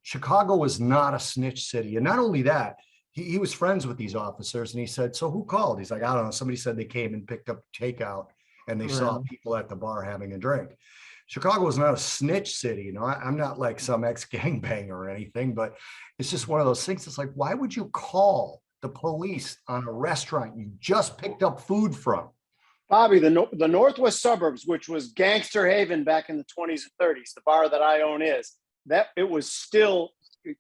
Chicago was not a snitch city. And not only that, he was friends with these officers, and he said, so who called? He's like, I don't know. Somebody said they came and picked up takeout and they saw people at the bar having a drink. Chicago is not a snitch city. You know, I'm not like some ex-gangbanger or anything, but it's just one of those things. It's like, why would you call the police on a restaurant you just picked up food from? Bobby, the Northwest suburbs, which was gangster haven back in the 20s and 30s, the bar that I own that it was still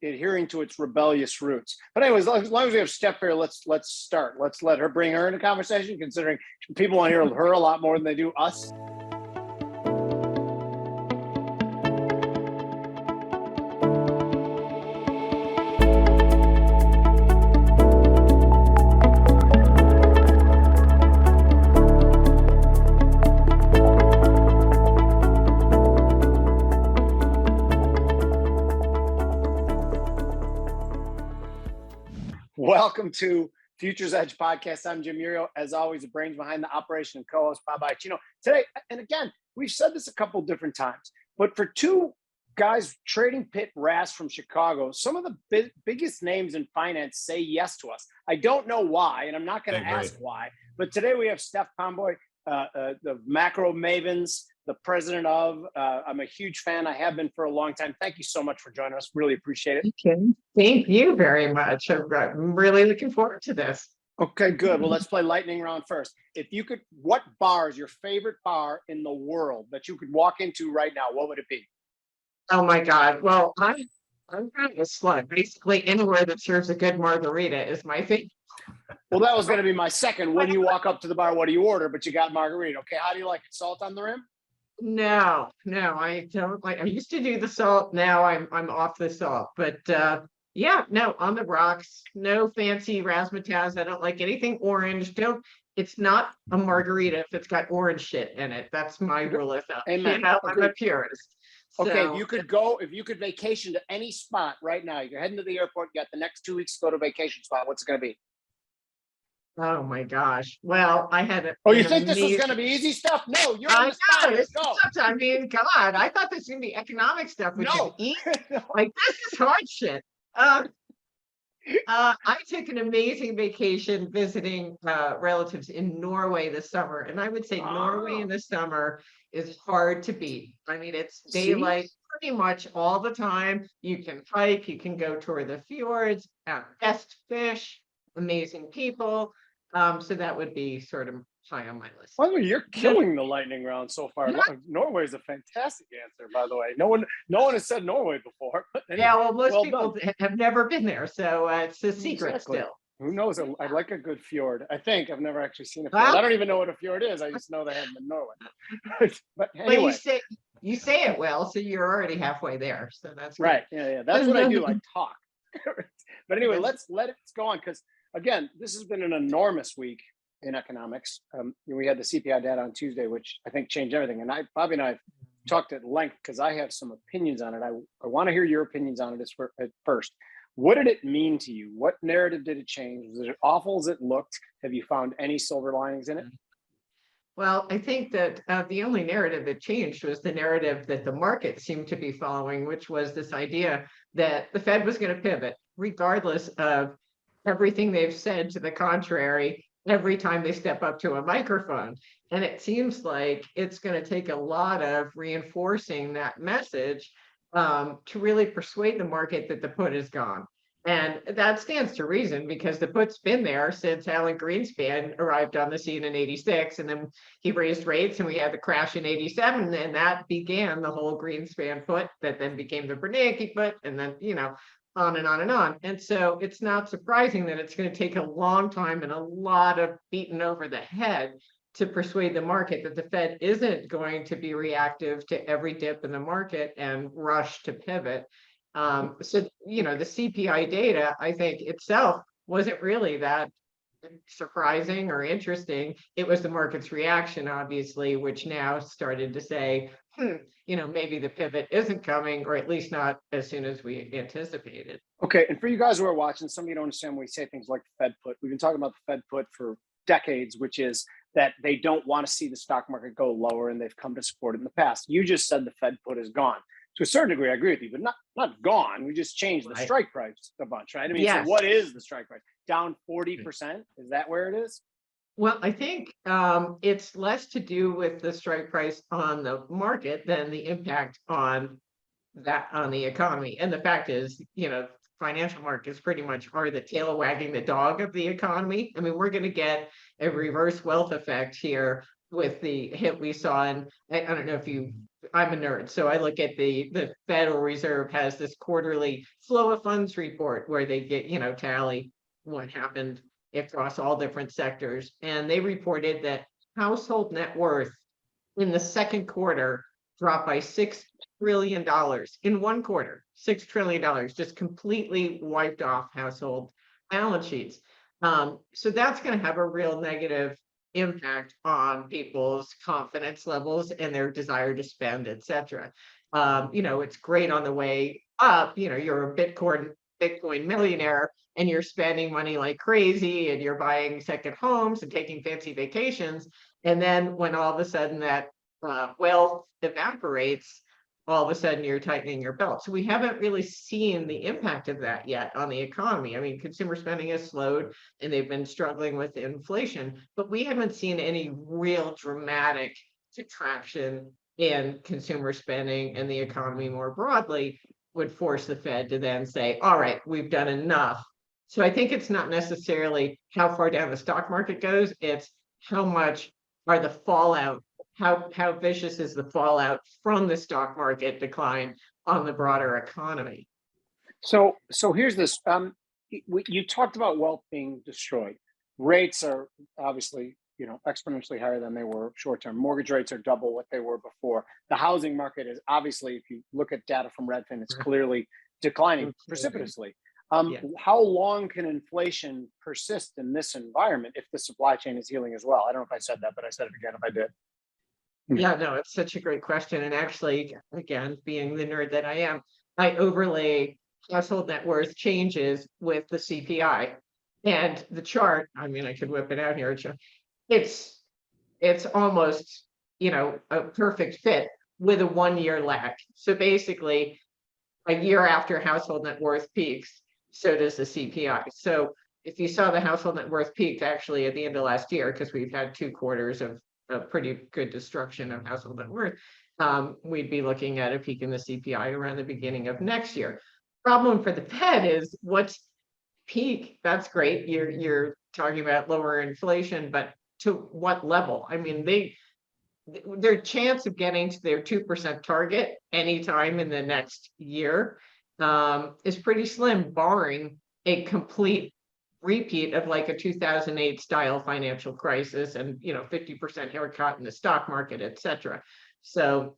adhering to its rebellious roots. But anyways, as long as we have Steph here, let's start. Let's let her bring her into conversation, considering people want to hear her a lot more than they do us. Welcome to Futures Edge Podcast. I'm Jim Uriel. As always, the brains behind the operation and co-host Pomboy. Today, and again, we've said this a couple different times, but for two guys trading pit RAS from Chicago, some of the biggest names in finance say yes to us. I don't know why, and I'm not going to ask why, but today we have Steph Pomboy, the macro mavens, the president of, I'm a huge fan. I have been for a long time. Thank you so much for joining us. Really appreciate it. Okay. Thank you very much. I'm really looking forward to this. Okay, good. Well, let's play lightning round first. If you could, what bar is your favorite bar in the world that you could walk into right now? What would it be? Oh my God. Well, I'm kind of a slug. Basically, anywhere that serves a good margarita is my favorite. Well, that was going to be my second. When you walk up to the bar, what do you order? But you got margarita. Okay, how do you like it? Salt on the rim? No, I don't like. I used to do the salt. Now I'm off the salt. But yeah, no, on the rocks. No fancy razzmatazz. I don't like anything orange. It's not a margarita if it's got orange shit in it. That's my rule of thumb. Amen. You know, I'm a purist. Okay, if you could vacation to any spot right now, you're heading to the airport, you got the next 2 weeks to go to a vacation spot, what's it going to be? Oh my gosh. Well, I had a. Oh, you think this was going to be easy stuff? No, you're on the spot. Let's go. I mean, God, I thought this was going to be economic stuff. Which is easy. Like, this is hard shit. I took an amazing vacation visiting relatives in Norway this summer. And I would say Norway in the summer is hard to beat. I mean, it's daylight pretty much all the time. You can hike, you can go tour the fjords, best fish, amazing people. So that would be sort of high on my list. By the way, you're killing the lightning round so far. Yeah. Norway is a fantastic answer, by the way. No one has said Norway before. Anyway, yeah, well, most people have never been there, so it's a secret still. Who knows? I like a good fjord. I think I've never actually seen a fjord. I don't even know what a fjord is. I just know they have them in Norway. But anyway. But you say it well, so you're already halfway there. So that's right. Good. Yeah. That's what I do. I talk. But anyway, let's let it go on, because again, this has been an enormous week in economics. We had the CPI data on Tuesday, which I think changed everything. And Bobby and I have talked at length because I have some opinions on it. I want to hear your opinions on it at first. What did it mean to you? What narrative did it change? Was it awful as it looked? Have you found any silver linings in it? Well, I think that the only narrative that changed was the narrative that the market seemed to be following, which was this idea that the Fed was going to pivot, regardless of everything they've said to the contrary every time they step up to a microphone. And it seems like it's going to take a lot of reinforcing that message to really persuade the market that the put is gone. And that stands to reason, because the put's been there since Alan Greenspan arrived on the scene in 86, and then he raised rates and we had the crash in 87, and that began the whole Greenspan put that then became the Bernanke put, and then, on and on and on. And so it's not surprising that it's going to take a long time and a lot of beaten over the head to persuade the market that the Fed isn't going to be reactive to every dip in the market and rush to pivot. So, the CPI data, I think itself wasn't really that surprising or interesting. It was the market's reaction, obviously, which now started to say, maybe the pivot isn't coming, or at least not as soon as we anticipated. Okay. And for you guys who are watching, some of you don't understand when we say things like the Fed put. We've been talking about the Fed put for decades, which is that they don't want to see the stock market go lower, and they've come to support it in the past. You just said the Fed put is gone. to a certain degree, I agree with you, but not gone. We just changed the Right. strike price a bunch, right? I mean, so Yes. what is the strike price? Down 40%? Is that where it is? Well, I think it's less to do with the strike price on the market than the impact on the economy. And the fact is, financial markets pretty much are the tail wagging the dog of the economy. I mean, we're going to get a reverse wealth effect here with the hit we saw. And I don't know if I'm a nerd, so I look at the Federal Reserve has this quarterly flow of funds report where they get, tally what happened across all different sectors. And they reported that household net worth in the second quarter dropped by $6 trillion in one quarter. $6 trillion just completely wiped off household balance sheets. So that's going to have a real negative impact on people's confidence levels and their desire to spend, et cetera. It's great on the way up. You're a Bitcoin millionaire and you're spending money like crazy and you're buying second homes and taking fancy vacations. And then when all of a sudden that wealth evaporates, all of a sudden you're tightening your belt. So we haven't really seen the impact of that yet on the economy. I mean, consumer spending has slowed and they've been struggling with inflation, but we haven't seen any real dramatic contraction in consumer spending, and the economy more broadly would force the Fed to then say, all right, we've done enough. So I think it's not necessarily how far down the stock market goes, it's how much are the fallout, how vicious is the fallout from the stock market decline on the broader economy. So here's this. You talked about wealth being destroyed. Rates are obviously, exponentially higher than they were short term. Mortgage rates are double what they were before. The housing market is obviously, if you look at data from Redfin, it's clearly declining precipitously. How long can inflation persist in this environment if the supply chain is healing as well? I don't know if I said that, but I said it again if I did. Yeah, no, it's such a great question. And actually, again, being the nerd that I am, I overlay household net worth changes with the CPI. And the chart, I mean, I could whip it out here. It's almost, a perfect fit with a 1 year lag. So basically, a year after household net worth peaks, so does the CPI. So if you saw the household net worth peaked actually at the end of last year, because we've had 2 quarters of a pretty good destruction of household net worth, we'd be looking at a peak in the CPI around the beginning of next year. Problem for the Fed is what's peak? That's great. You're talking about lower inflation, but to what level? I mean, their chance of getting to their 2% target anytime in the next year is pretty slim, barring a complete repeat of like a 2008 style financial crisis and 50% haircut in the stock market, et cetera. So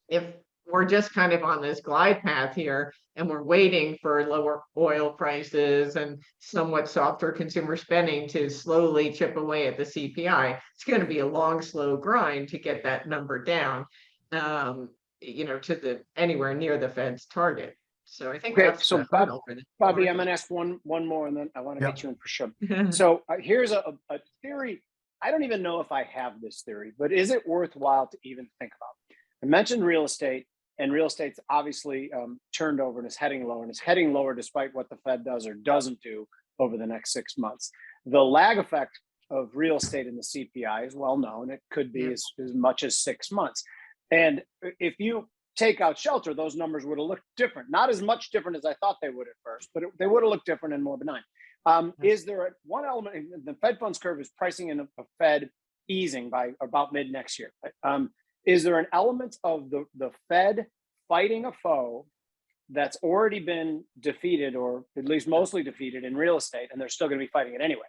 if we're just kind of on this glide path here and we're waiting for lower oil prices and somewhat softer consumer spending to slowly chip away at the CPI, it's going to be a long, slow grind to get that number down, to the anywhere near the Fed's target. So I think that's so the hurdle for the Bobby, I'm going to ask one more, and then I want to get you in for sure. market. So here's a theory. I don't even know if I have this theory, but is it worthwhile to even think about? I mentioned real estate, and real estate's obviously turned over and is heading lower, and it's heading lower despite what the Fed does or doesn't do over the next 6 months. The lag effect of real estate in the CPI is well known. It could be as much as 6 months. And if you take out shelter, those numbers would have looked different. Not as much different as I thought they would at first, but they would have looked different and more benign. Is there one element? The Fed funds curve is pricing in a Fed easing by about mid next year. Is there an element of the Fed fighting a foe that's already been defeated, or at least mostly defeated in real estate, and they're still going to be fighting it anyway?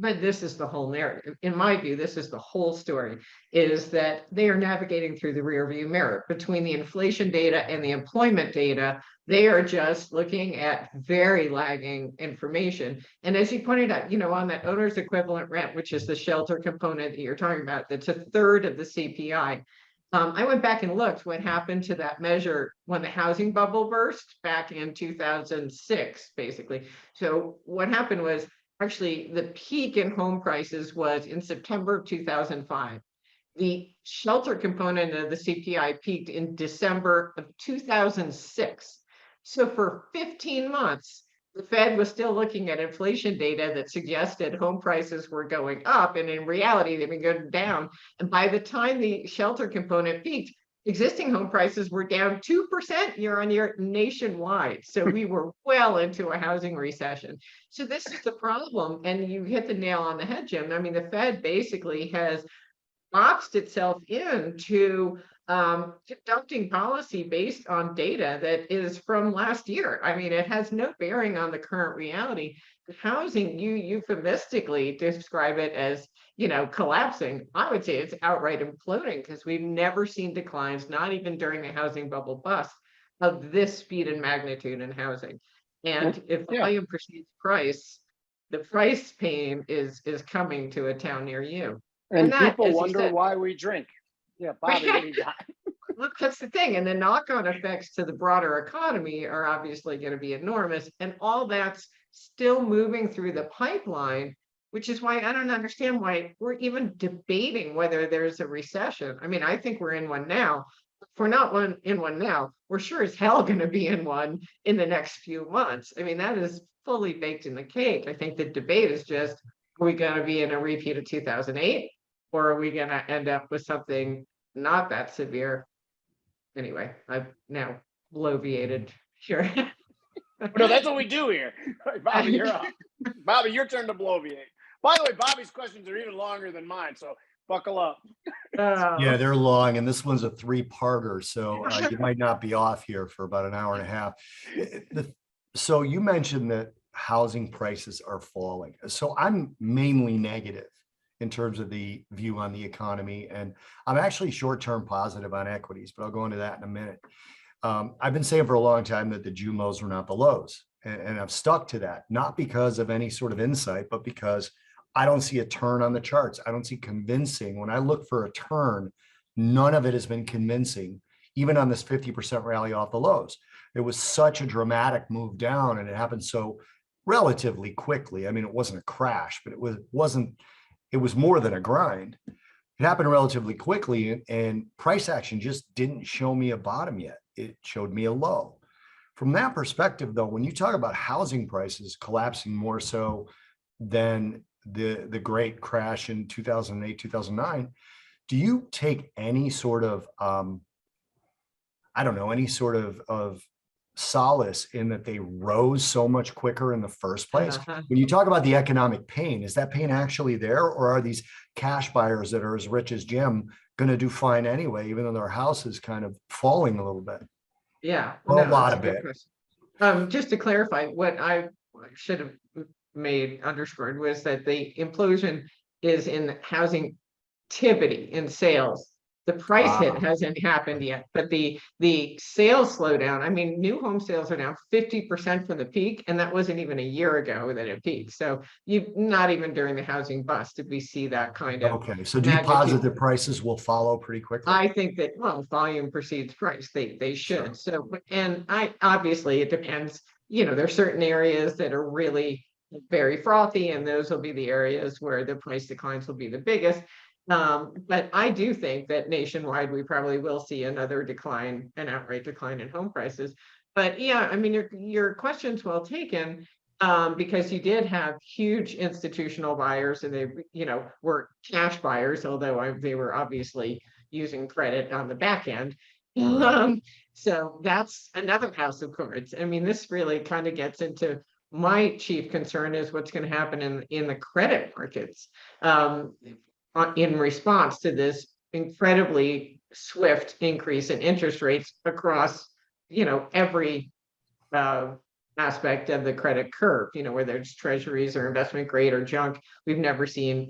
But this is the whole narrative. In my view, this is the whole story, is that they are navigating through the rearview mirror between the inflation data and the employment data. They are just looking at very lagging information. And as you pointed out, on that owner's equivalent rent, which is the shelter component that you're talking about, that's a third of the CPI. I went back and looked what happened to that measure when the housing bubble burst back in 2006, basically. So what happened was, actually, the peak in home prices was in September of 2005. The shelter component of the CPI peaked in December of 2006. So for 15 months, the Fed was still looking at inflation data that suggested home prices were going up, and in reality, they've been going down. And by the time the shelter component peaked, existing home prices were down 2% year on year nationwide. So we were well into a housing recession. So this is the problem. And you hit the nail on the head, Jim. I mean, the Fed basically has boxed itself into conducting policy based on data that is from last year. I mean, it has no bearing on the current reality. The housing, you euphemistically describe it as, collapsing. I would say it's outright imploding because we've never seen declines, not even during the housing bubble bust, of this speed and magnitude in housing. And if volume precedes price, the price pain is coming to a town near you. And that, people as you wonder said, why we drink. Yeah, Bobby, what do you got? look, that's the thing. And the knock-on effects to the broader economy are obviously going to be enormous. And all that's still moving through the pipeline, which is why I don't understand why we're even debating whether there's a recession. I mean, I think we're in one now. If we're not in one now, we're sure as hell going to be in one in the next few months. I mean, that is fully baked in the cake. I think the debate is just, are we going to be in a repeat of 2008? Or are we going to end up with something not that severe? Anyway, I've now bloviated here. No, that's what we do here. All right, Bobby, you're up. Bobby, your turn to bloviate. By the way, Bobby's questions are even longer than mine, so buckle up. Yeah, they're long, and this one's a three-parter, so you might not be off here for about an hour and a half. So you mentioned that housing prices are falling. So I'm mainly negative in terms of the view on the economy. And I'm actually short-term positive on equities, but I'll go into that in a minute. I've been saying for a long time that the June lows were not the lows. And I've stuck to that, not because of any sort of insight, but because I don't see a turn on the charts. I don't see convincing. When I look for a turn, none of it has been convincing, even on this 50% rally off the lows. It was such a dramatic move down, and it happened so relatively quickly. I mean, it wasn't a crash, but it was more than a grind. It happened relatively quickly, and price action just didn't show me a bottom yet. It showed me a low. From that perspective, though, when you talk about housing prices collapsing more so than the great crash in 2008, 2009, do you take any sort of, any sort of solace in that they rose so much quicker in the first place? When you talk about the economic pain, is that pain actually there, or are these cash buyers that are as rich as Jim going to do fine anyway, even though their house is kind of falling a little bit? Yeah, well, a lot of it. Just to clarify, what I should have underscored was that the implosion is in housing activity, in sales. The price hit hasn't happened yet, but the sales slowdown, I mean, new home sales are down 50% from the peak, and that wasn't even a year ago that it peaked. So not even during the housing bust did we see that kind of. Okay, so do you posit that prices will follow pretty quickly? I think that, well, volume precedes price. They should. Sure. So, and obviously it depends. There's certain areas that are really very frothy, and those will be the areas where the price declines will be the biggest. But I do think that nationwide, we probably will see another decline, an outright decline in home prices. But yeah, I mean, your question's well taken, because you did have huge institutional buyers, and they, were cash buyers, although they were obviously using credit on the back end. So that's another house of cards. I mean, this really kind of gets into my chief concern is what's going to happen in the credit markets. In response to this incredibly swift increase in interest rates across, every aspect of the credit curve, whether it's treasuries or investment grade or junk. We've never seen,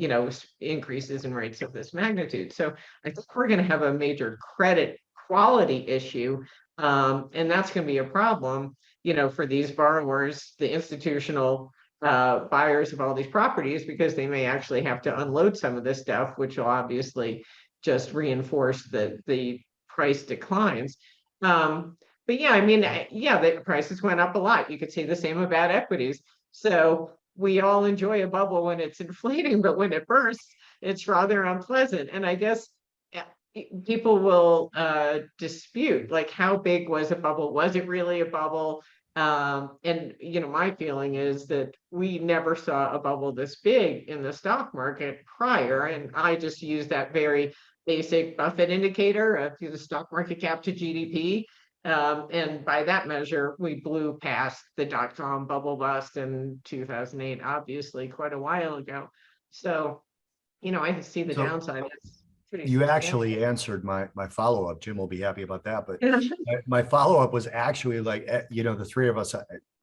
increases in rates of this magnitude. So I think we're going to have a major credit quality issue. And that's going to be a problem, for these borrowers, the institutional buyers of all these properties, because they may actually have to unload some of this stuff, which will obviously just reinforce the price declines. But yeah, I mean, the prices went up a lot. You could say the same about equities. So we all enjoy a bubble when it's inflating, but when it bursts, it's rather unpleasant. And I guess people will dispute, like, how big was a bubble? Was it really a bubble? And my feeling is that we never saw a bubble this big in the stock market prior. And I just use that very basic Buffett indicator of the stock market cap to GDP. And by that measure, we blew past the dot-com bubble bust in 2008, obviously quite a while ago. So, I see the So downside. It's pretty you substantial. actually answered my follow-up. Jim will be happy about that. But my follow-up was actually like, the three of us,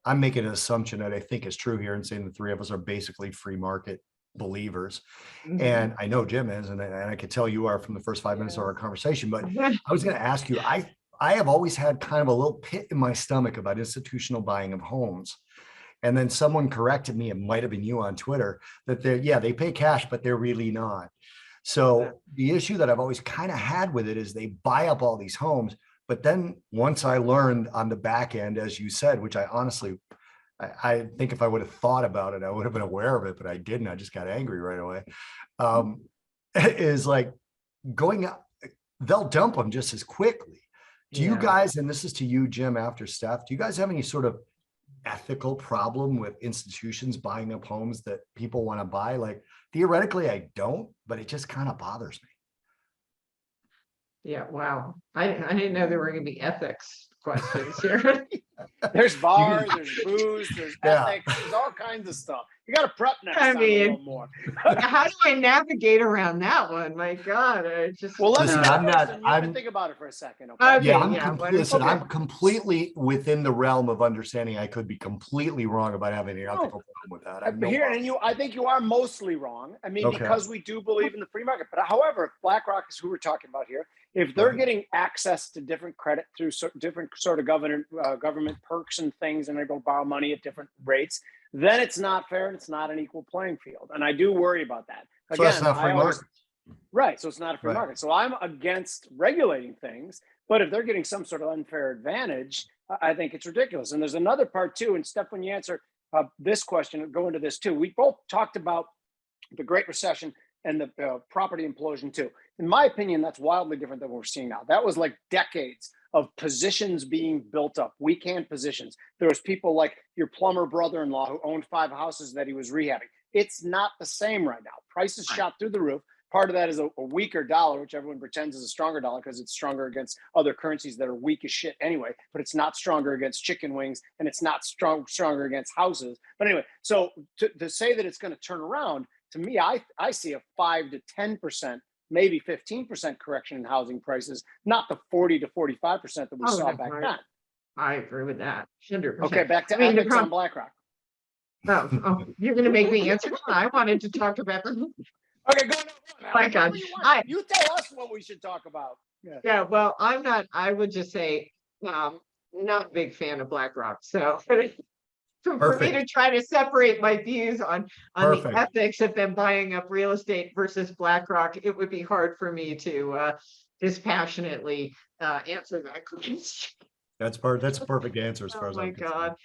I'm making an assumption that I think is true here and saying the three of us are basically free market believers. Mhm. And I know Jim is, and I could tell you are from the first 5 minutes of our conversation. But I was going to ask you, I have always had kind of a little pit in my stomach about institutional buying of homes. And then someone corrected me, it might have been you on Twitter, that they pay cash, but they're really not. So the issue that I've always kind of had with it is they buy up all these homes. But then once I learned on the back end, as you said, which I honestly, I think if I would have thought about it, I would have been aware of it, but I didn't. I just got angry right away. Is like going up, they'll dump them just as quickly. Do you guys, and this is to you, Jim, after Steph, do you guys have any sort of ethical problem with institutions buying up homes that people want to buy? Like, theoretically, I don't, but it just kind of bothers me. Yeah, wow. I didn't know there were going to be ethics questions here. There's VAR, there's booze, there's ethics, there's all kinds of stuff. You got to prep next time a little more. How do I navigate around that one? My God, I just. Well, listen, I'm think about it for a second. Okay. Yeah, I'm completely within the realm of understanding. I could be completely wrong about having an ethical problem with that. I think you are mostly wrong. I mean, because we do believe in the free market. But however, if BlackRock is who we're talking about here, if they're getting access to different credit through different sort of government perks and things, and they go borrow money at different rates, then it's not fair and it's not an equal playing field. And I do worry about that. Again, so that's not free market. Right. So it's not a free market. So I'm against regulating things, but if they're getting some sort of unfair advantage, I think it's ridiculous. And there's another part too. And Steph, when you answer this question, go into this too. We both talked about the Great Recession and the property implosion too. In my opinion, that's wildly different than what we're seeing now. That was like decades of positions being built up, weak hand positions. There was people like your plumber brother-in-law who owned 5 houses that he was rehabbing. It's not the same right now. Prices shot through the roof. Part of that is a weaker dollar, which everyone pretends is a stronger dollar because it's stronger against other currencies that are weak as shit anyway, but it's not stronger against chicken wings and it's not stronger against houses. But anyway, so to say that it's going to turn around, to me, I see a 5 to 10%, maybe 15% correction in housing prices, not the 40 to 45% that we saw back then. I agree with that. 100%. Okay, back to ethics on BlackRock. Oh, you're going to make me answer that? I wanted to talk about them. Okay, go. My God. You tell us what we should talk about. Yeah, well, I'm not, I would just say, not a big fan of BlackRock. So for me to try to separate my views on the ethics of them buying up real estate versus BlackRock, it would be hard for me to dispassionately answer that question. That's a perfect answer as far as I'm concerned. Oh my God.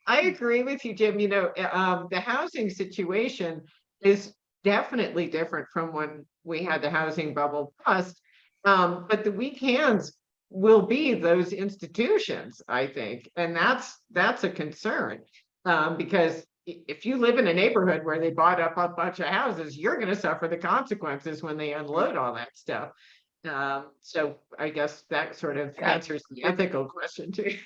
I agree with you, Jim. The housing situation is definitely different from when we had the housing bubble bust. But the weak hands will be those institutions, I think. And that's a concern. Because if you live in a neighborhood where they bought up a bunch of houses, you're going to suffer the consequences when they unload all that stuff. So I guess that sort of answers the ethical question too.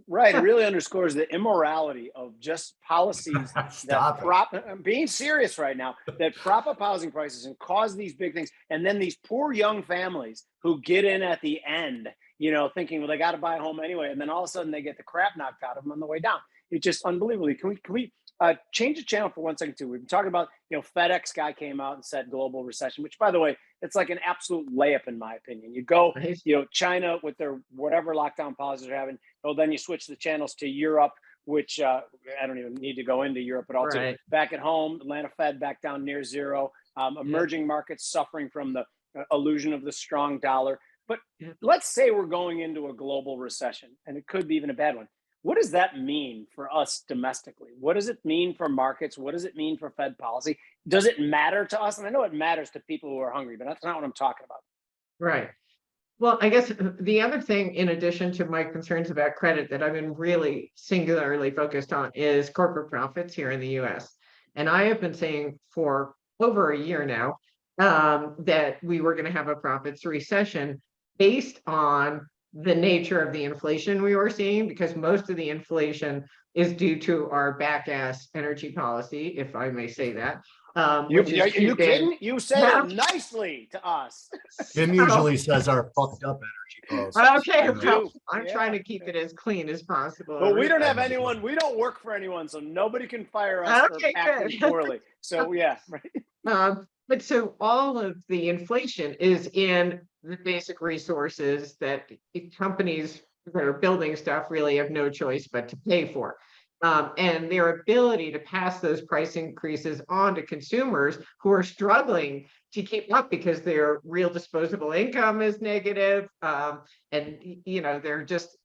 Right. It really underscores the immorality of just policies I'm being serious right now, that prop up housing prices and cause these big things. And then these poor young families who get in at the end, thinking, well, they got to buy a home anyway. And then all of a sudden they get the crap knocked out of them on the way down. It's just unbelievable. Can we change the channel for 1 second too? We've been talking about, FedEx guy came out and said global recession, which by the way, it's like an absolute layup in my opinion. You go, China with their whatever lockdown policies they're having. Oh, then you switch the channels to Europe, which I don't even need to go into Europe, but also back at home, Atlanta Fed back down near zero. Emerging markets suffering from the illusion of the strong dollar. But let's say we're going into a global recession, and it could be even a bad one. What does that mean for us domestically? What does it mean for markets? What does it mean for Fed policy? Does it matter to us? And I know it matters to people who are hungry, but that's not what I'm talking about. Right. Well, I guess the other thing, in addition to my concerns about credit that I've been really singularly focused on, is corporate profits here in the US. And I have been saying for over a year now that we were going to have a profits recession based on the nature of the inflation we were seeing, because most of the inflation is due to our back ass energy policy, if I may say that. You, Which are is you kidding? You said it nicely to us. Jim usually says our fucked up energy policy. Okay, You well, do. I'm Yeah. trying to keep it as clean as possible. But we don't I have know. anyone, we don't work for anyone, so nobody can fire us for Okay, acting good. poorly. So yeah, right. But so all of the inflation is in the basic resources that companies that are building stuff really have no choice but to pay for. And their ability to pass those price increases on to consumers who are struggling to keep up because their real disposable income is negative. And they're just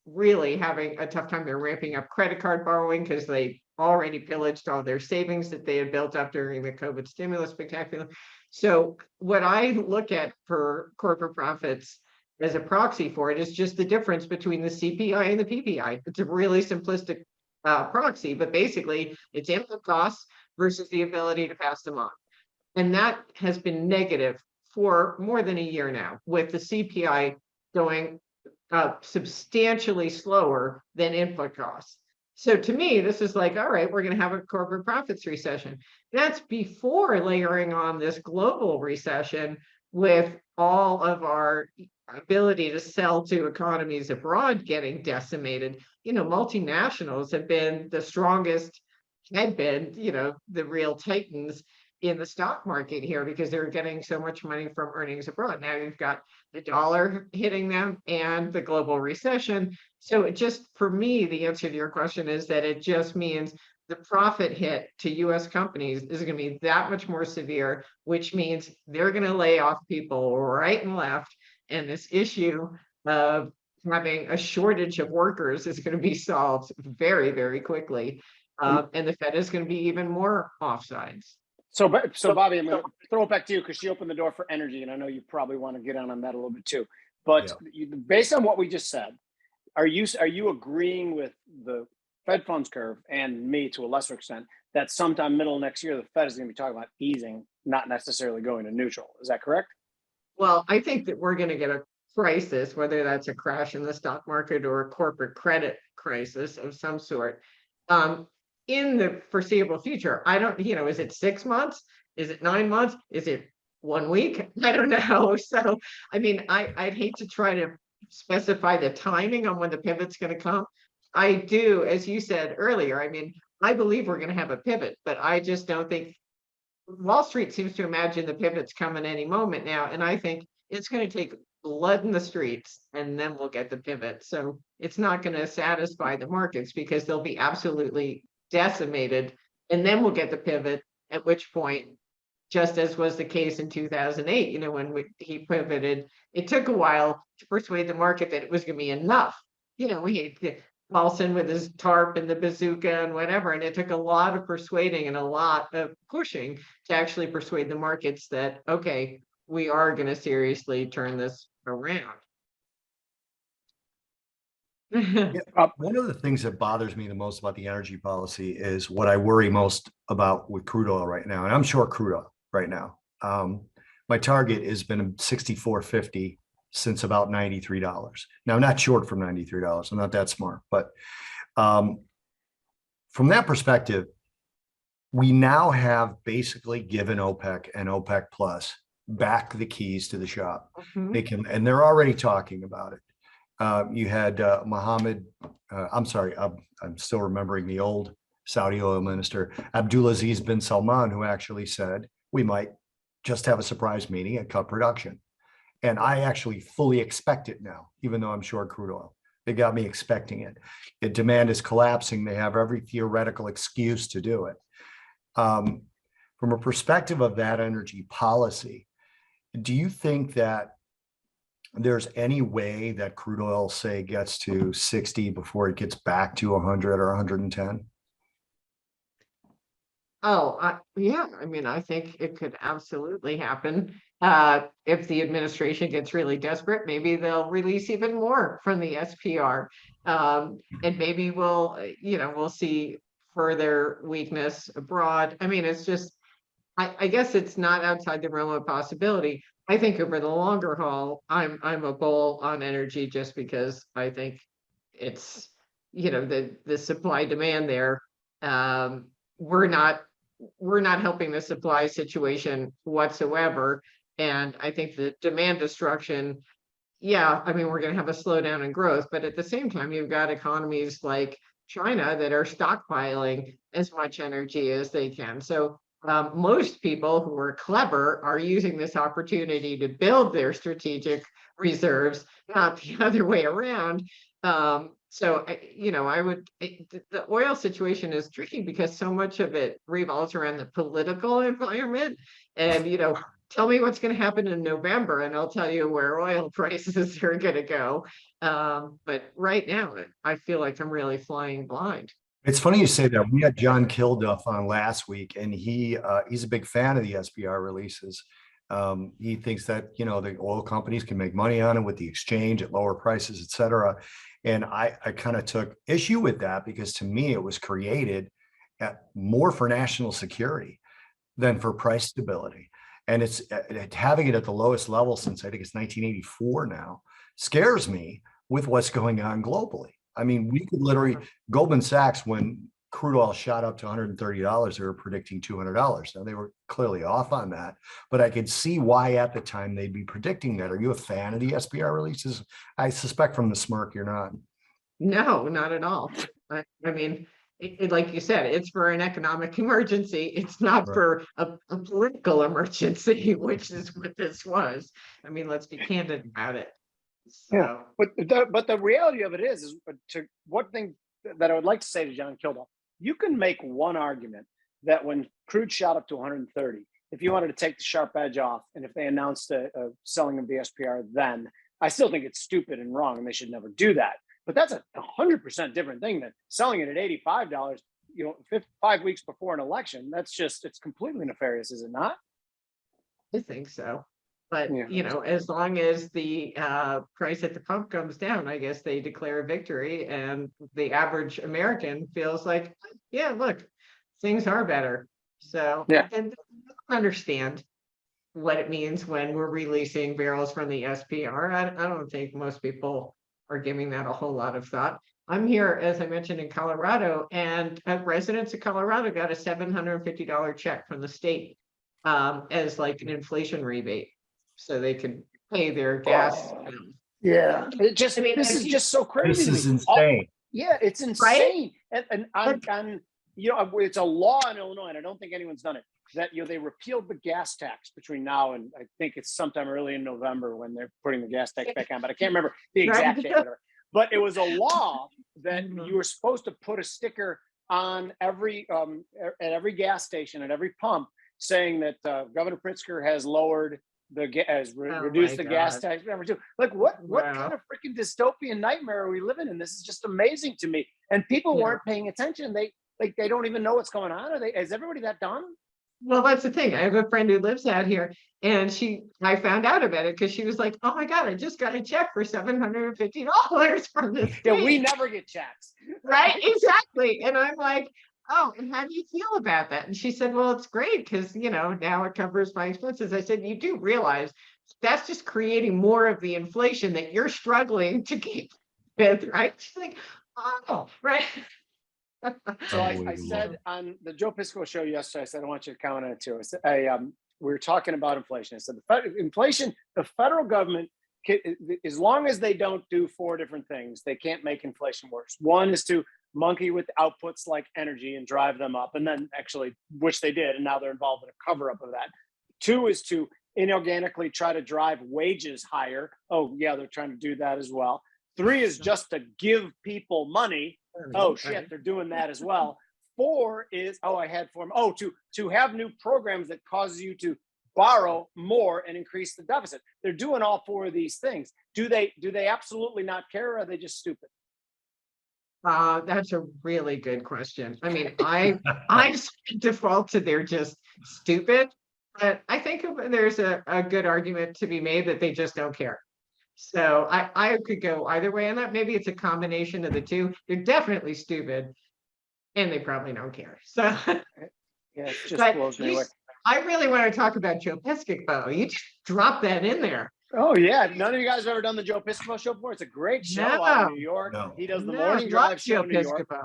really having a tough time. They're ramping up credit card borrowing because they already pillaged all their savings that they had built up during the COVID stimulus spectacular. So what I look at for corporate profits as a proxy for it is just the difference between the CPI and the PPI. It's a really simplistic proxy, but basically it's input costs versus the ability to pass them on. And that has been negative for more than a year now, with the CPI going substantially slower than input costs. So to me, this is like, all right, we're going to have a corporate profits recession. That's before layering on this global recession with all of our ability to sell to economies abroad getting decimated. Multinationals have been the strongest, had been, the real titans in the stock market here because they're getting so much money from earnings abroad. Now you've got the dollar hitting them and the global recession. So it just, for me, the answer to your question is that it just means the profit hit to US companies is going to be that much more severe, which means they're going to lay off people right and left. And this issue of having a shortage of workers is going to be solved very, very quickly. And the Fed is going to be even more offsides. So Bobby, I'm going to throw it back to you because she opened the door for energy, and I know you probably want to get on that a little bit too. But based on what we just said, are you agreeing with the Fed funds curve and me to a lesser extent that sometime middle of next year the Fed is going to be talking about easing, not necessarily going to neutral? Is that correct? Well, I think that we're going to get a crisis, whether that's a crash in the stock market or a corporate credit crisis of some sort. In the foreseeable future. I don't, is it 6 months? Is it 9 months? Is it 1 week? I don't know. So, I mean, I'd hate to try to specify the timing on when the pivot's going to come. I do, as you said earlier, I mean, I believe we're going to have a pivot, but I just don't think Wall Street seems to imagine the pivot's coming any moment now. And I think it's going to take blood in the streets and then we'll get the pivot. So it's not going to satisfy the markets because they'll be absolutely decimated, and then we'll get the pivot, at which point, just as was the case in 2008, when he pivoted, it took a while to persuade the market that it was going to be enough. We had Paulson with his tarp and the bazooka and whatever, and it took a lot of persuading and a lot of pushing to actually persuade the markets that, okay, we are going to seriously turn this around. One of the things that bothers me the most about the energy policy is what I worry most about with crude oil right now. And I'm short crude oil right now. My target has been 64.50 since about $93. Now, I'm not short from $93. I'm not that smart. But from that perspective, we now have basically given OPEC and OPEC Plus back the keys to the shop. They can, and they're already talking about it. You had Mohammed, I'm sorry, I'm still remembering the old Saudi oil minister, Abdulaziz bin Salman, who actually said, we might just have a surprise meeting and cut production. And I actually fully expect it now, even though I'm short crude oil. They got me expecting it. The demand is collapsing. They have every theoretical excuse to do it. From a perspective of that energy policy, do you think that there's any way that crude oil, say, gets to 60 before it gets back to 100 or 110? Oh, yeah. I mean, I think it could absolutely happen. If the administration gets really desperate, maybe they'll release even more from the SPR. And maybe we'll see further weakness abroad. I mean, it's just, I guess it's not outside the realm of possibility. I think over the longer haul, I'm a bull on energy just because I think it's, the supply demand there. We're not helping the supply situation whatsoever. And I think the demand destruction, yeah, I mean, we're going to have a slowdown in growth, but at the same time, you've got economies like China that are stockpiling as much energy as they can. So most people who are clever are using this opportunity to build their strategic reserves, not the other way around. The oil situation is tricky because so much of it revolves around the political environment. And, tell me what's going to happen in November, and I'll tell you where oil prices are going to go. But right now, I feel like I'm really flying blind. It's funny you say that. We had John Kilduff on last week, and he's a big fan of the SPR releases. He thinks that, the oil companies can make money on it with the exchange at lower prices, et cetera. And I kind of took issue with that because to me, it was created more for national security than for price stability. And it's having it at the lowest level since I think it's 1984 now scares me with what's going on globally. I mean, we could literally, Goldman Sachs, when crude oil shot up to $130, they were predicting $200. Now they were clearly off on that, but I could see why at the time they'd be predicting that. Are you a fan of the SPR releases? I suspect from the smirk you're not. No, not at all. I mean, like you said, it's for an economic emergency. It's not Right. for a political emergency, which is what this was. I mean, let's be candid about it. Yeah, So, but the reality of it is to one thing that I would like to say to John Kilduff, you can make one argument that when crude shot up to 130, if you wanted to take the sharp edge off, and if they announced a selling of the SPR, then I still think it's stupid and wrong, and they should never do that. But that's a 100% different thing than selling it at $85. 5 weeks before an election. It's completely nefarious, is it not? I think so. But, Yeah. as long as the price at the pump comes down, I guess they declare victory, and the average American feels like, yeah, look, things are better. So, Yeah. and understand what it means when we're releasing barrels from the SPR. I don't think most people are giving that a whole lot of thought. I'm here, as I mentioned, in Colorado, and residents of Colorado got a $750 check from the state as like an inflation rebate, so they could pay their gas bill. Yeah. I mean, This is just so crazy. This is to me. insane. Yeah, it's Right? insane. And it's a law in Illinois, and I don't think anyone's done it, that they repealed the gas tax between now and I think it's sometime early in November when they're putting the gas tax back on, but I can't remember the exact date. But it was a law that you were supposed to put a sticker on every at every gas station, at every pump, saying that Governor Pritzker has lowered reduced the gas tax. Like what kind of freaking dystopian nightmare are we living in? This is just amazing to me. And people weren't paying attention. They don't even know what's going on. Is everybody that dumb? Well, that's the thing. I have a friend who lives out here, and I found out about it because she was like, "Oh my God, I just got a check for $750 from this." Yeah, we never get checks. Right? Exactly. And I'm like, "Oh, and how do you feel about that?" And she said, "Well, it's great because, now it covers my expenses." I said, "You do realize that's just creating more of the inflation that you're struggling to keep with, right?" She's like, "Oh, right." So I said on the Joe Piscopo show yesterday, I said, I want you to comment on it too. We were talking about inflation. I said, the federal government, as long as they don't do 4 different things, they can't make inflation worse. One is to monkey with outputs like energy and drive them up, and then actually, which they did, and now they're involved in a cover up of that. 2 is to inorganically try to drive wages higher. Oh yeah, they're trying to do that as well. 3 is just to give people money. Oh shit, they're doing that as well. 4 is to have new programs that cause you to borrow more and increase the deficit. They're doing all 4 of these things. Do they absolutely not care, or are they just stupid? That's a really good question. I mean, I default to they're just stupid. But I think there's a good argument to be made that they just don't care. So I could go either way on that. Maybe it's a combination of the two. They're definitely stupid and they probably don't care. So, Yeah, it just but blows me away. I really want to talk about Joe Piscopo. You just drop that in there. Oh yeah, none of you guys have ever done the Joe Piscopo show before. It's a great show out No, in New York. No. He does the no, morning love drive show Joe in New York. Piscopo.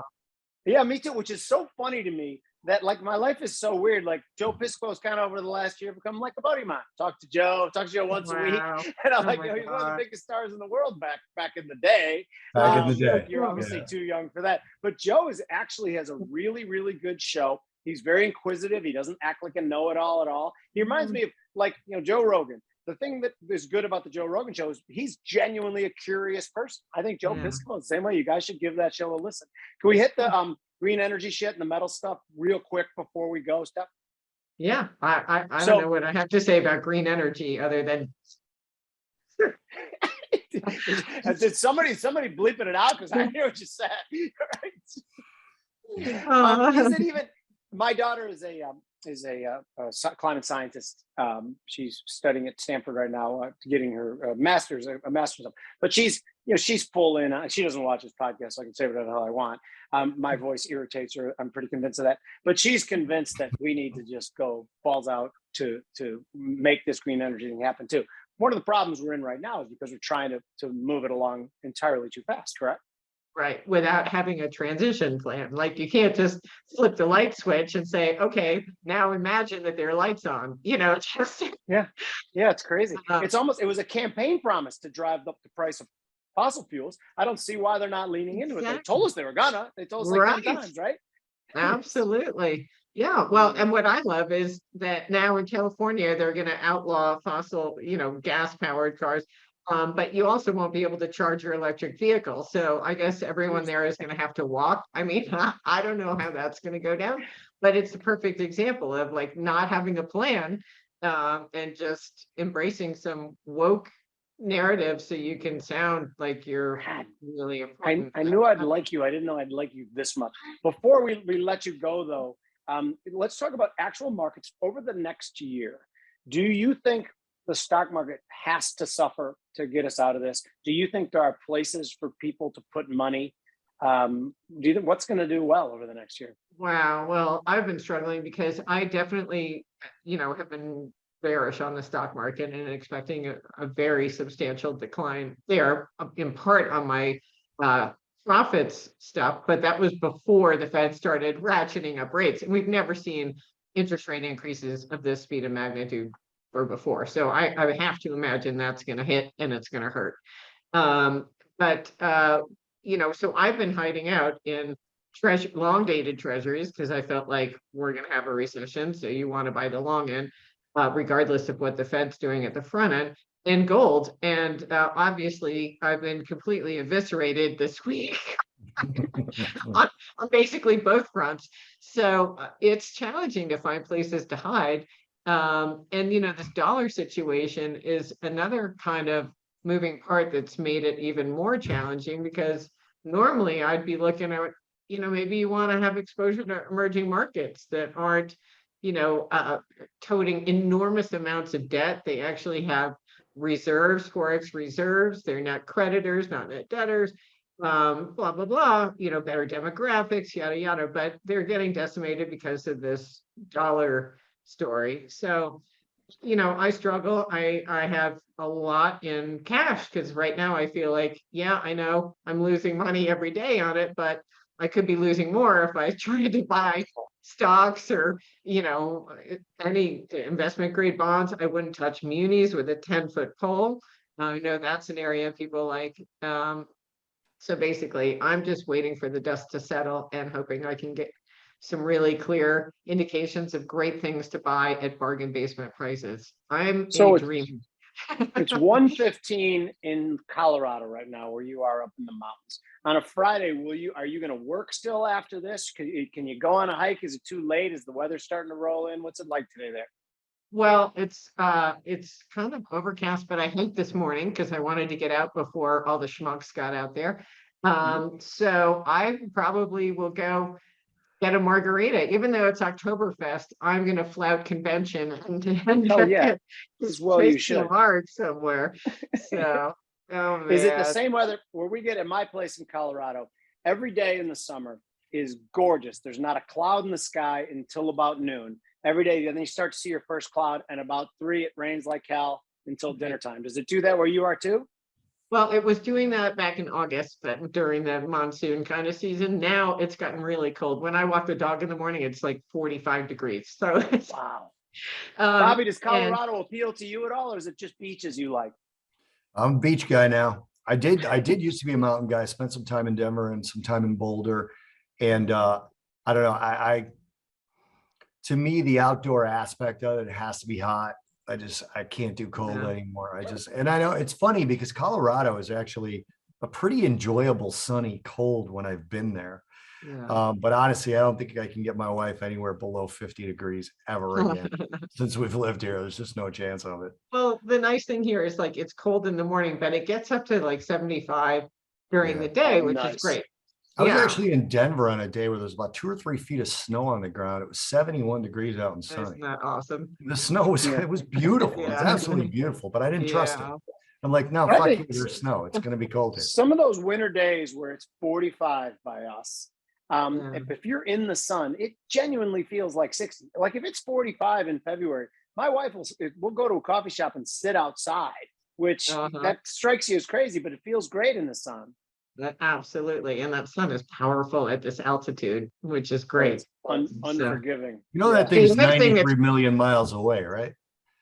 Yeah, me too. Which is so funny to me that like my life is so weird. Like Joe Piscopo's kind of over the last year become like a buddy of mine. Talk to Joe once a week, Wow. and I'm Oh like, my you know, he's one of the God. biggest stars in the world back in the day. Back in the day. You're obviously too young for that, but Joe is actually has a really really good show. He's very inquisitive. He doesn't act like a know-it-all at all. He reminds me of like, you know, Joe Rogan. The thing that is good about the Joe Rogan show is he's genuinely a curious person. I think Joe Piscopo, the same way. You guys should give that show a listen. Can we hit the green energy shit and the metal stuff real quick before we go, Steph? Yeah, I don't know what I have to say about green energy other than Did somebody bleeping it out because I hear what you said. Is it even? My daughter is a climate scientist. She's studying at Stanford right now, getting her master's. But she's full in. She doesn't watch this podcast, so I can say whatever the hell I want. My voice irritates her. I'm pretty convinced of that. But she's convinced that we need to just go balls out to make this green energy thing happen too. One of the problems we're in right now is because we're trying to move it along entirely too fast. Correct? right, without having a transition plan. Like you can't just flip the light switch and say, okay, now imagine that there are lights on. You know, it's just yeah, it's crazy. It was a campaign promise to drive up the price of fossil fuels. I don't see why they're not leaning into it. They told us they were gonna. They told us like 10 times, right? Absolutely. Yeah. Well, and what I love is that now in California, they're going to outlaw fossil, gas powered cars. But you also won't be able to charge your electric vehicle. So I guess everyone there is going to have to walk. I mean, I don't know how that's going to go down, but it's the perfect example of like not having a plan and just embracing some woke narrative so you can sound like you're really important. I knew I'd like you. I didn't know I'd like you this much. Before we let you go, though, let's talk about actual markets over the next year. Do you think the stock market has to suffer to get us out of this? Do you think there are places for people to put money? Do you think what's going to do well over the next year? Wow. Well, I've been struggling because I definitely, have been bearish on the stock market and expecting a very substantial decline there, in part on my profits stuff, but that was before the Fed started ratcheting up rates. And we've never seen interest rate increases of this speed and magnitude or before. So I have to imagine that's going to hit and it's going to hurt. So I've been hiding out in long dated treasuries because I felt like we're going to have a recession. So you want to buy the long end, regardless of what the Fed's doing at the front end, and gold. And obviously I've been completely eviscerated this week on basically both fronts. So it's challenging to find places to hide. This dollar situation is another kind of moving part that's made it even more challenging because normally I'd be looking at, maybe you want to have exposure to emerging markets that aren't, toting enormous amounts of debt. They actually have reserves, forex reserves. They're not creditors, not net debtors, blah, blah, blah, better demographics, yada, yada, but they're getting decimated because of this dollar story. So, I struggle. I have a lot in cash because right now I feel like, yeah, I know I'm losing money every day on it, but I could be losing more if I tried to buy stocks or, any investment grade bonds. I wouldn't touch munis with a 10-foot pole. I know that's an area people like. So basically, I'm just waiting for the dust to settle and hoping I can get some really clear indications of great things to buy at bargain basement prices. I'm a dream. It's 1:15 in Colorado right now, where you are up in the mountains. On a Friday, are you going to work still after this? Can you go on a hike? Is it too late? Is the weather starting to roll in? What's it like today there? Well, it's kind of overcast, but I hiked this morning because I wanted to get out before all the schmucks got out there. So I probably will go get a margarita, even though it's Oktoberfest. I'm going to flout convention and Oh yeah, just as well you tasting a should. marg somewhere. So, oh Is it the man. same weather where we get at my place in Colorado? Every day in the summer is gorgeous. There's not a cloud in the sky until about noon. Every day, then you start to see your first cloud, and about 3, it rains like hell until dinner time. Does it do that where you are too? Well, it was doing that back in August, but during the monsoon kind of season. Now it's gotten really cold. When I walk the dog in the morning, it's like 45 degrees. So it's, Wow. um, Bobby, does and Colorado appeal to you at all, or is it just beaches you like? I'm a beach guy now. I did used to be a mountain guy. I spent some time in Denver and some time in Boulder. And I don't know. To me, the outdoor aspect of it has to be hot. I can't do cold Yeah. anymore. And I know it's funny because Colorado is actually a pretty enjoyable sunny cold when I've been there. yeah. But honestly, I don't think I can get my wife anywhere below 50 degrees ever again. Since we've lived here, there's just no chance of it. Well, the nice thing here is like it's cold in the morning, but it gets up to like 75 during Yeah. the day, Oh, which is nice. great. I was Yeah. actually in Denver on a day where there's about 2 or 3 feet of snow on the ground. It was 71 degrees out and sunny. Isn't that awesome? The snow was Yeah. it was beautiful. It's Yeah. absolutely beautiful, but I didn't trust it. Yeah. I'm like, no, I fuck think you, there's snow. It's gonna be cold here. some of those winter days where it's 45 by us, Yeah. if you're in the sun, it genuinely feels like 60. Like if it's 45 in February, my wife will go to a coffee shop and sit outside, which Uh-huh. that strikes you as crazy, but it feels great in the sun. Absolutely. And that sun is powerful at this altitude, which is Oh, great. it's So unforgiving. You know that Yeah. thing's the other thing 93 million miles away, right?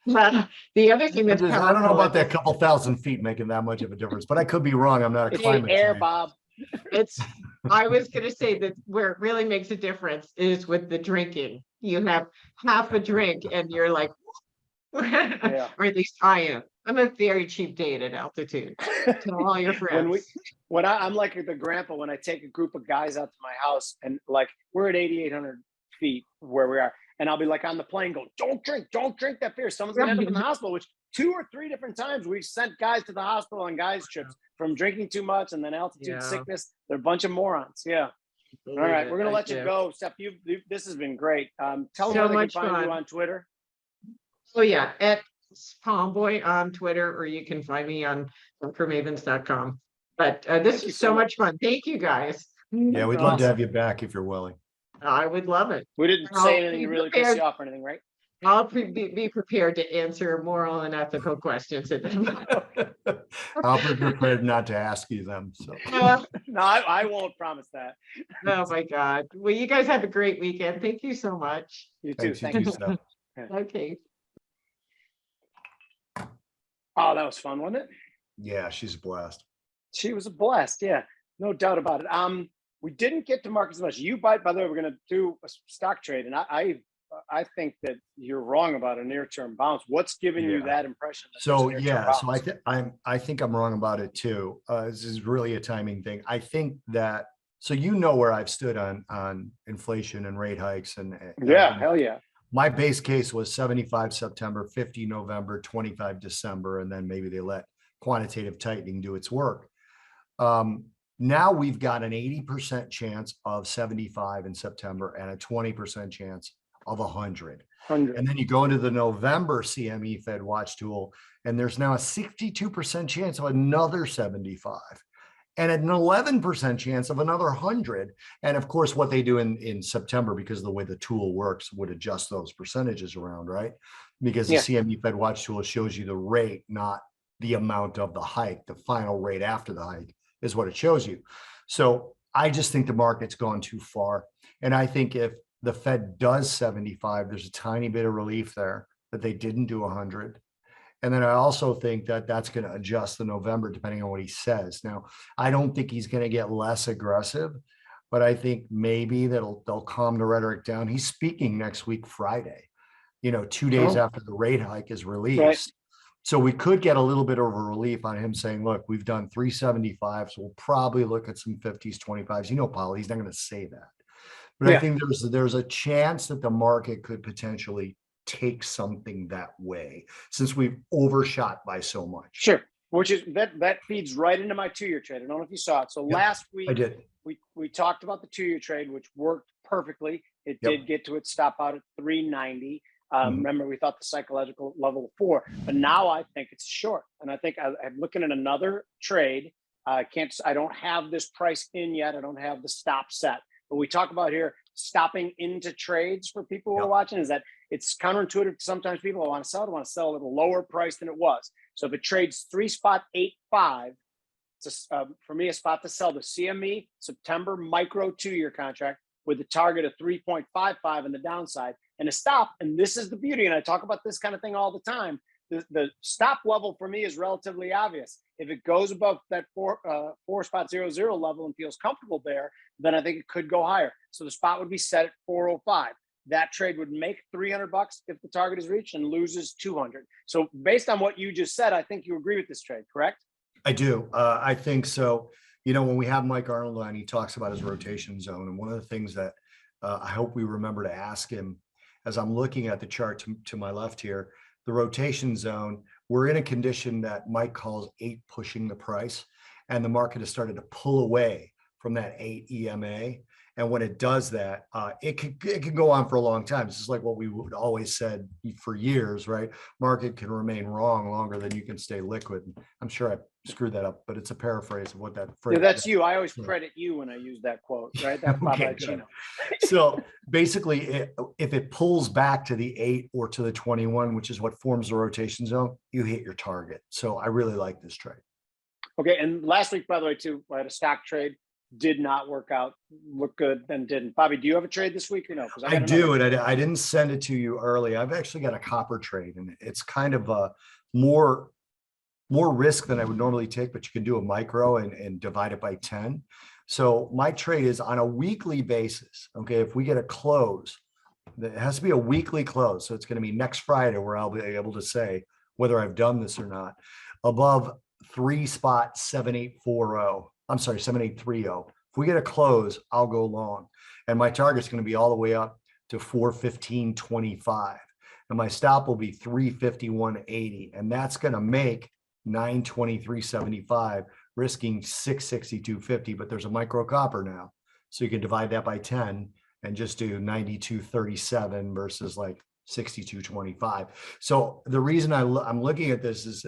the other thing that's I don't know powerful about at that this, couple thousand feet making that much of a difference, but I could be wrong. I'm not a It's the climate air, scientist. Bob. it's I was going to say that where it really makes a difference is with the drinking. You have half a drink and you're like, Yeah. or at least I am. I'm a very cheap date at altitude. Tell all your friends. I'm like the grandpa when I take a group of guys out to my house and like we're at 8,800 feet where we are, and I'll be like on the plane, go, don't drink that beer. Someone's gonna end up in the hospital. Which 2 or 3 different times we've sent guys to the hospital on guys trips from drinking too much and then altitude Yeah. sickness. They're a bunch of morons. Yeah. All right, we're gonna let you go, Steph. This has been great. Tell So them how they can much find you fun. on Twitter. Oh yeah, at Pomboy on Twitter, or you can find me on drmavens.com. But this Thank you is so so much. much fun. Thank you guys. Yeah, we'd love to have you back if you're willing. I would love it. We didn't I'll say anything be to really piss prepared. you off or anything, right? I'll be prepared to answer moral and ethical questions. I'll be prepared not to ask you them. So No, I won't promise that. Oh my God. Well, you guys have a great weekend. Thank you so much. You too. thanks, you Thank too, you. Steph. Okay. Oh, that was fun, wasn't it? Yeah, she's a blast. She was a blast. Yeah, no doubt about it. We didn't get to markets much. By the way, we're going to do a stock trade, and I think that you're wrong about a near-term bounce. What's giving you Yeah. that impression? That So there's a near-term yeah, so bounce? I think I'm wrong about it too. This is really a timing thing. I think that so you know where I've stood on inflation and rate hikes and Yeah, hell yeah. my base case was 75 September, 50 November, 25 December, and then maybe they let quantitative tightening do its work. Now we've got an 80% chance of 75 in September and a 20% chance of 100. 100. And then you go into the November CME Fed Watch tool, and there's now a 62% chance of another 75 and an 11% chance of another 100. And of course, what they do in September, because of the way the tool works, would adjust those percentages around, right? Because the CME Fed Watch tool shows you the rate, not the amount of the hike. The final rate after the hike is what it shows you. So I just think the market's gone too far. And I think if the Fed does 75, there's a tiny bit of relief there that they didn't do 100. And then I also think that that's going to adjust the November depending on what he says. Now, I don't think he's going to get less aggressive, but I think maybe they'll calm the rhetoric down. He's speaking next week, Friday, 2 days after the rate hike is released. Right. So we could get a little bit of a relief on him saying, look, we've done 375, so we'll probably look at some 50s, 25s. Powell, he's not going to say that. But I think there's a chance that the market could potentially take something that way since we've overshot by so much. Sure. Which is that feeds right into my 2-year trade. I don't know if you saw it. So last week I did. we talked about the 2-year trade, which worked perfectly. It Yep. did get to its stop out at 390. Mhm. Remember, we thought the psychological level of 4, but now I think it's short. And I think I'm looking at another trade. I don't have this price in yet. I don't have the stop set. But we talk about here stopping into trades for people who are Yep. watching is that it's counterintuitive. Sometimes people want to sell at a lower price than it was. So if it trades 3.85, it's for me a spot to sell the CME September micro 2-year contract with a target of 3.55 on the downside and a stop. And this is the beauty. And I talk about this kind of thing all the time. The stop level for me is relatively obvious. If it goes above that 4.00 level and feels comfortable there, then I think it could go higher. So the spot would be set at 405. That trade would make $300 if the target is reached and loses 200. So based on what you just said, I think you agree with this trade, correct? I do. I think so. You know, when we have Mike Arnold on, he talks about his rotation zone. And one of the things that I hope we remember to ask him as I'm looking at the chart to my left here, the rotation zone, we're in a condition that Mike calls 8 pushing the price. And the market has started to pull away from that 8 EMA. And when it does that, it can go on for a long time. This is like what we would always said for years, right? Market can remain wrong longer than you can stay liquid. I'm sure I screwed that up, but it's a paraphrase of what that phrase. Yeah, that's you. I always credit you when I use that quote, right? That's Okay, good. So basically, if it pulls back to the 8 or to the 21, which is what forms the rotation zone, you hit your target. So I really like this trade. Okay, and last week, by the way, too, I had a stock trade. Did not work out. Looked good, then didn't. Bobby, do you have a trade this week or no? I do, and I didn't send it to you early. I've actually got a copper trade, and it's kind of a more risk than I would normally take, but you can do a micro and divide it by 10. So my trade is on a weekly basis. Okay, if we get a close, it has to be a weekly close. So it's going to be next Friday where I'll be able to say whether I've done this or not. Above 3.7840. I'm sorry, 7830. If we get a close, I'll go long. And my target's going to be all the way up to 415.25. And my stop will be 351.80. And that's going to make 923.75, risking 662.50. But there's a micro copper now. So you can divide that by 10 and just do 92.37 versus like 62.25. So the reason I'm looking at this is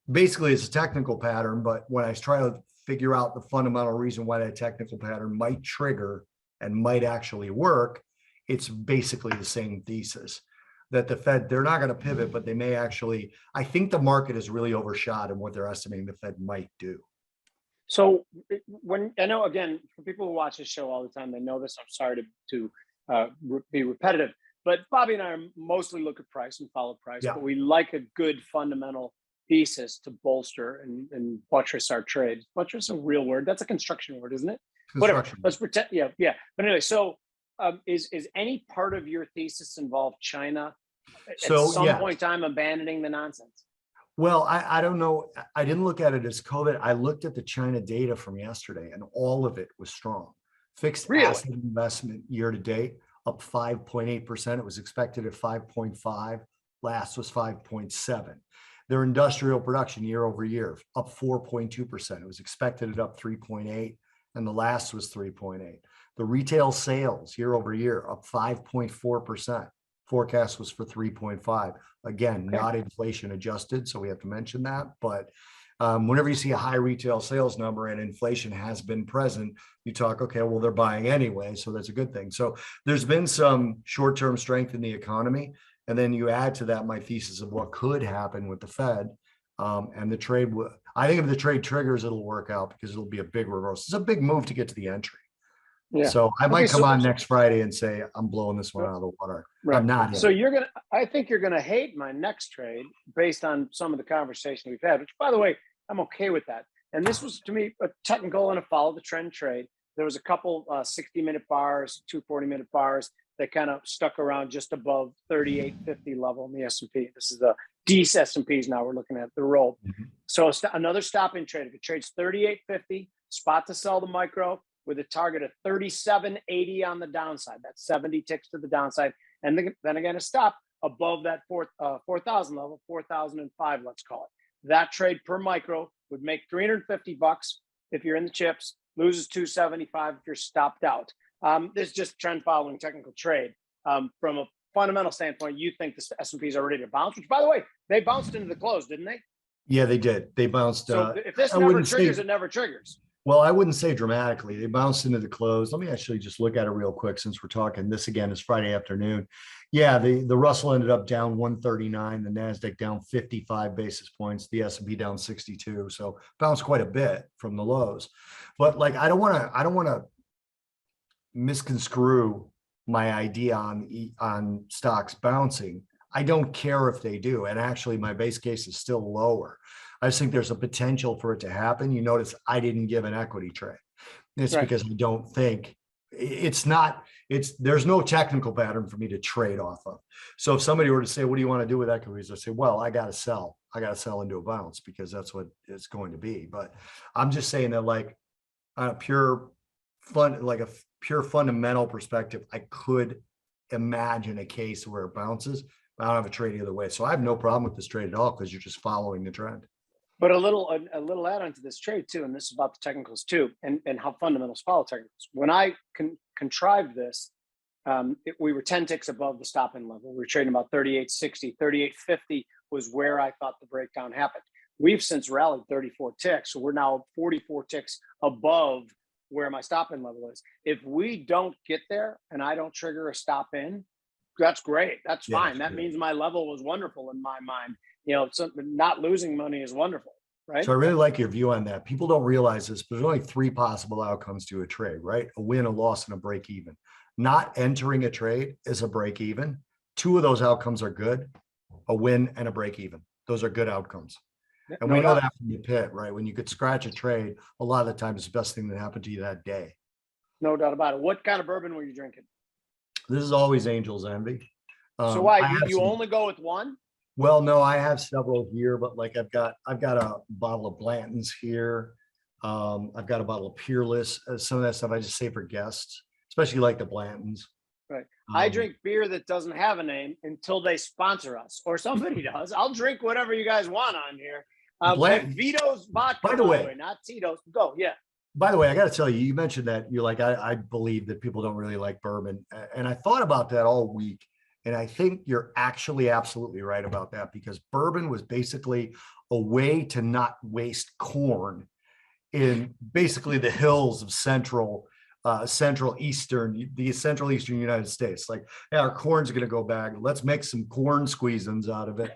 basically it's a technical pattern, but when I try to figure out the fundamental reason why that technical pattern might trigger and might actually work, it's basically the same thesis that the Fed, they're not going to pivot, but they may actually, I think the market is really overshot in what they're estimating the Fed might do. So when I know, again, for people who watch this show all the time, they know this. I'm sorry to be repetitive, but Bobby and I mostly look at price and follow price, Yeah. but we like a good fundamental thesis to bolster and buttress our trade. Buttress is a real word. That's a construction word, isn't it? Whatever. Let's pretend. Yeah. But anyway, so is any part of your thesis involve China at some point in time abandoning the nonsense? Well, I don't know. I didn't look at it as COVID. I looked at the China data from yesterday, and all of it was strong. Fixed asset investment year to date up 5.8%. It was expected at 5.5. Last was 5.7. Their industrial production year over year up 4.2%. It was expected at up 3.8, and the last was 3.8. The retail sales year over year up 5.4%. Forecast was for 3.5. Again, not inflation adjusted, so we have to mention that. But whenever you see a high retail sales number and inflation has been present, you talk, okay, well, they're buying anyway, so that's a good thing. So there's been some short-term strength in the economy. And then you add to that my thesis of what could happen with the Fed and the trade. I think if the trade triggers, it'll work out because it'll be a big reversal. It's a big move to get to the entry. Yeah. So I might come on next Friday and say, I'm blowing this one out of the water. Right. I'm not. So I think you're going to hate my next trade based on some of the conversation we've had, which by the way, I'm okay with that. And this was to me a technical and a follow the trend trade. There was a couple 60-minute bars, 2 40-minute bars. They kind of stuck around just above 3850 level in the S&P. This is the D's S&Ps now we're looking at the roll. Mm-hmm. So another stop in trade. If it trades 3850, spot to sell the micro with a target of 3780 on the downside. That's 70 ticks to the downside. And then again, a stop above that 4,000 level, 4,005, let's call it. That trade per micro would make $350 if you're in the chips, loses 275 if you're stopped out. This is just trend following technical trade. From a fundamental standpoint, you think the S&Ps are ready to bounce, which by the way, they bounced into the close, didn't they? Yeah, they did. They bounced. So if this I never wouldn't triggers, say, it never triggers. well, I wouldn't say dramatically. They bounced into the close. Let me actually just look at it real quick since we're talking. This again is Friday afternoon. Yeah, the Russell ended up down 139, the NASDAQ down 55 basis points, the S&P down 62. So bounced quite a bit from the lows. But like I don't want to misconstrue my idea on stocks bouncing. I don't care if they do. And actually my base case is still lower. I just think there's a potential for it to happen. You notice I didn't give an equity trade. It's Right. because I don't think there's no technical pattern for me to trade off of. So if somebody were to say, what do you want to do with equities? I say, well, I got to sell into a bounce because that's what it's going to be. But I'm just saying that like on a pure fundamental perspective, I could imagine a case where it bounces, but I don't have a trade either way. So I have no problem with this trade at all because you're just following the trend. But a little add-on to this trade too, and this is about the technicals too, and how fundamentals follow technicals. When I contrived this, we were 10 ticks above the stop-in level. We were trading about 38.60, 38.50 was where I thought the breakdown happened. We've since rallied 34 ticks, so we're now 44 ticks above where my stop-in level is. If we don't get there and I don't trigger a stop-in, that's great. That's fine. That means my level was wonderful in my mind. You know, not losing money is wonderful, right? So I really like your view on that. People don't realize this, but there's only 3 possible outcomes to a trade, right? A win, a loss, and a break even. Not entering a trade is a break even. 2 of those outcomes are good, a win and a break even. Those are good outcomes. And we know that from the pit, right? When you could scratch a trade, a lot of the time it's the best thing that happened to you that day. No doubt about it. What kind of bourbon were you drinking? This is always Angel's Envy. So why you only go with one? Well, no, I have several here, but like I've got a bottle of Blanton's here. I've got a bottle of Peerless. Some of that stuff I just save for guests, especially like the Blantons. Right. I drink beer that doesn't have a name until they sponsor us or somebody does. I'll drink whatever you guys want on here. Vito's vodka, by the way, not Tito's. Go, yeah. By the way, I got to tell you, you mentioned that you're like, I believe that people don't really like bourbon. And I thought about that all week. And I think you're actually absolutely right about that because bourbon was basically a way to not waste corn in basically the hills of central eastern United States. Like, yeah, our corn's going to go bad. Let's make some corn squeezins out of it.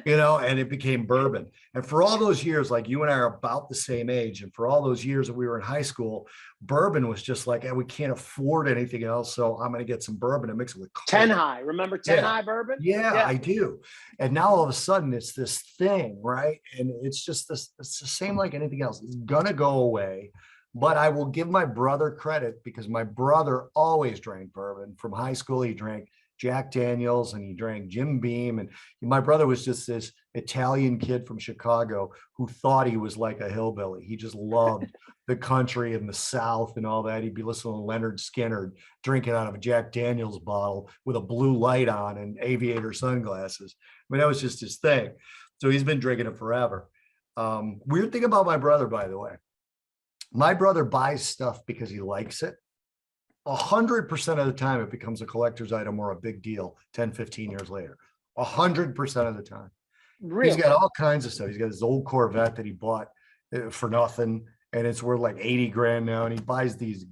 You know, and it became bourbon. And for all those years, like you and I are about the same age. And for all those years that we were in high school, bourbon was just like, hey, we can't afford anything else. So I'm going to get some bourbon and mix it with Coke. 10 High. Remember 10 High bourbon? Yeah, I do. And now all of a sudden it's this thing, right? And it's just this, it's the same like anything else. It's going to go away. But I will give my brother credit because my brother always drank bourbon. From high school, he drank Jack Daniels and he drank Jim Beam. And my brother was just this Italian kid from Chicago who thought he was like a hillbilly. He just loved the country and the South and all that. He'd be listening to Leonard Skinner, drinking out of a Jack Daniels bottle with a blue light on and aviator sunglasses. I mean, that was just his thing. So he's been drinking it forever. Weird thing about my brother, by the way, my brother buys stuff because he likes it. 100% of the time it becomes a collector's item or a big deal 10, 15 years later. 100% of the time. Really? He's got all kinds of stuff. He's got his old Corvette that he bought for nothing and it's worth like 80 grand now. And he buys these,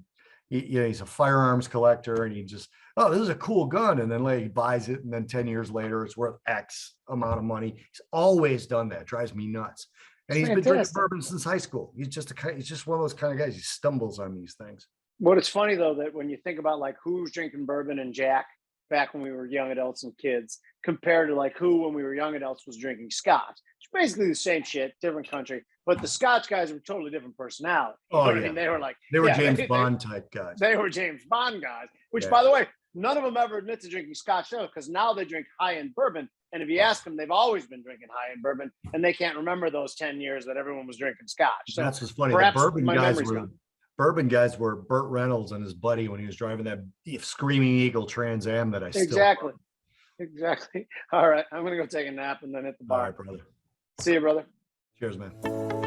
he's a firearms collector and he just, oh, this is a cool gun. And then he buys it. And then 10 years later, it's worth X amount of money. He's always done that. Drives me nuts. And he's been drinking bourbon since high school. He's just one of those kind of guys. He stumbles on these things. But it's funny though, that when you think about like who's drinking bourbon and Jack back when we were young adults and kids, compared to like who, when we were young adults, was drinking scotch. It's basically the same shit, different country, but the scotch guys were totally different personality. Oh, I mean, they were James Bond type guys. They were James Bond guys, which by the way, none of them ever admit to drinking scotch though, because now they drink high-end bourbon. And if you ask them, they've always been drinking high-end bourbon and they can't remember those 10 years that everyone was drinking scotch. So that's what's funny. The bourbon guys were Burt Reynolds and his buddy when he was driving that Screaming Eagle Trans Am that I still Exactly. All right. I'm going to go take a nap and then hit the bar. All right, brother. See you, brother. Cheers, man.